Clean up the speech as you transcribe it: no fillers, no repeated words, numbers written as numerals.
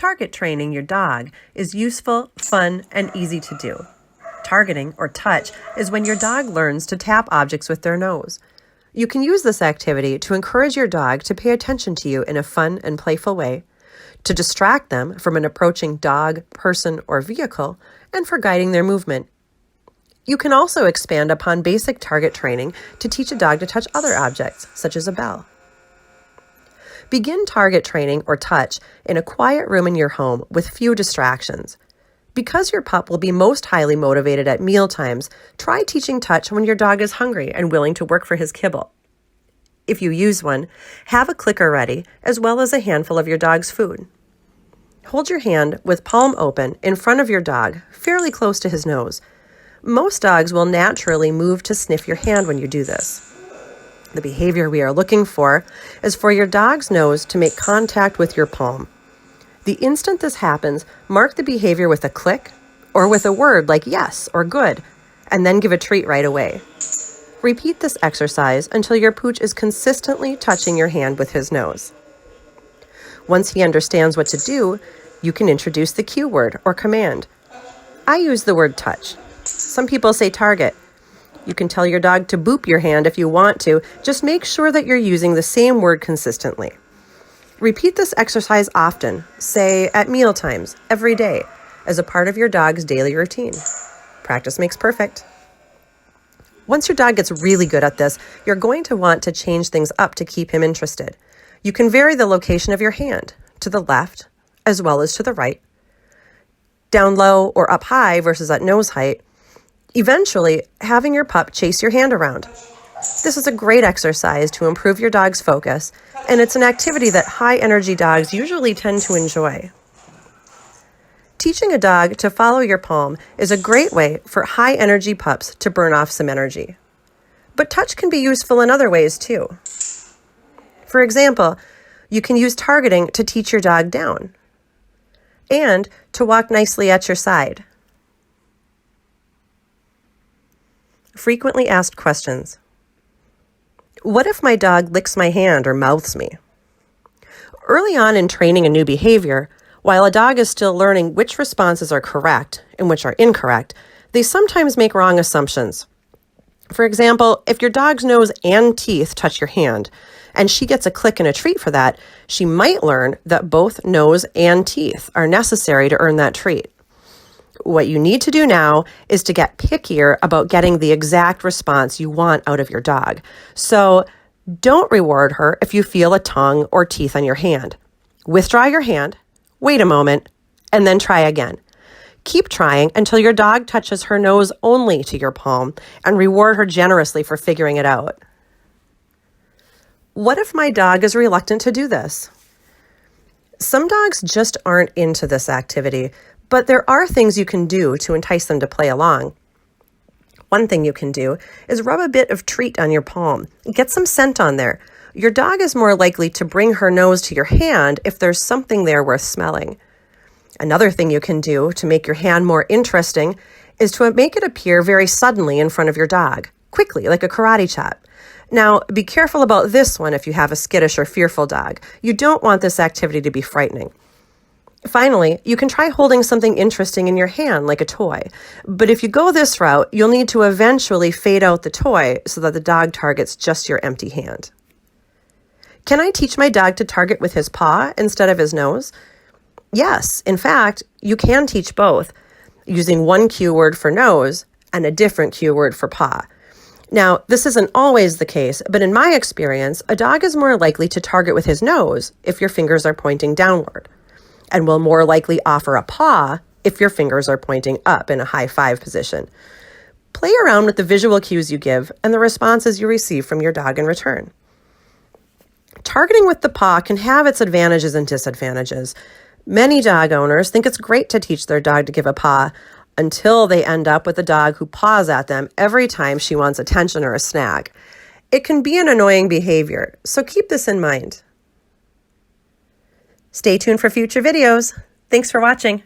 Target training your dog is useful, fun, and easy to do. Targeting, or touch, is when your dog learns to tap objects with their nose. You can use this activity to encourage your dog to pay attention to you in a fun and playful way, to distract them from an approaching dog, person, or vehicle, and for guiding their movement. You can also expand upon basic target training to teach a dog to touch other objects, such as a bell. Begin target training or touch in a quiet room in your home with few distractions. Because your pup will be most highly motivated at meal times, try teaching touch when your dog is hungry and willing to work for his kibble. If you use one, have a clicker ready, as well as a handful of your dog's food. Hold your hand with palm open in front of your dog, fairly close to his nose. Most dogs will naturally move to sniff your hand when you do this. The behavior we are looking for is for your dog's nose to make contact with your palm. The instant this happens, mark the behavior with a click or with a word like yes or good, and then give a treat right away. Repeat this exercise until your pooch is consistently touching your hand with his nose. Once he understands what to do, you can introduce the cue word or command. I use the word touch. Some people say target. You can tell your dog to boop your hand if you want to. Just make sure that you're using the same word consistently. Repeat this exercise often, say at meal times, every day, as a part of your dog's daily routine. Practice makes perfect. Once your dog gets really good at this, you're going to want to change things up to keep him interested. You can vary the location of your hand to the left as well as to the right, down low or up high versus at nose height. Eventually, having your pup chase your hand around. This is a great exercise to improve your dog's focus, and it's an activity that high-energy dogs usually tend to enjoy. Teaching a dog to follow your palm is a great way for high-energy pups to burn off some energy. But touch can be useful in other ways, too. For example, you can use targeting to teach your dog down and to walk nicely at your side. Frequently asked questions. What if my dog licks my hand or mouths me? Early on in training a new behavior, while a dog is still learning which responses are correct and which are incorrect, they sometimes make wrong assumptions. For example, if your dog's nose and teeth touch your hand, and she gets a click and a treat for that, she might learn that both nose and teeth are necessary to earn that treat. What you need to do now is to get pickier about getting the exact response you want out of your dog. So don't reward her if you feel a tongue or teeth on your hand. Withdraw your hand, wait a moment, and then try again. Keep trying until your dog touches her nose only to your palm, and reward her generously for figuring it out. What if my dog is reluctant to do this? Some dogs just aren't into this activity, but there are things you can do to entice them to play along. One thing you can do is rub a bit of treat on your palm. Get some scent on there. Your dog is more likely to bring her nose to your hand if there's something there worth smelling. Another thing you can do to make your hand more interesting is to make it appear very suddenly in front of your dog, quickly, like a karate chop. Now, be careful about this one if you have a skittish or fearful dog. You don't want this activity to be frightening. Finally, you can try holding something interesting in your hand, like a toy. But if you go this route, you'll need to eventually fade out the toy so that the dog targets just your empty hand. Can I teach my dog to target with his paw instead of his nose? Yes, in fact, you can teach both, using one cue word for nose and a different cue word for paw. Now, this isn't always the case, but in my experience, a dog is more likely to target with his nose if your fingers are pointing downward, and will more likely offer a paw if your fingers are pointing up in a high five position. Play around with the visual cues you give and the responses you receive from your dog in return. Targeting with the paw can have its advantages and disadvantages. Many dog owners think it's great to teach their dog to give a paw until they end up with a dog who paws at them every time she wants attention or a snack. It can be an annoying behavior, so keep this in mind. Stay tuned for future videos. Thanks for watching.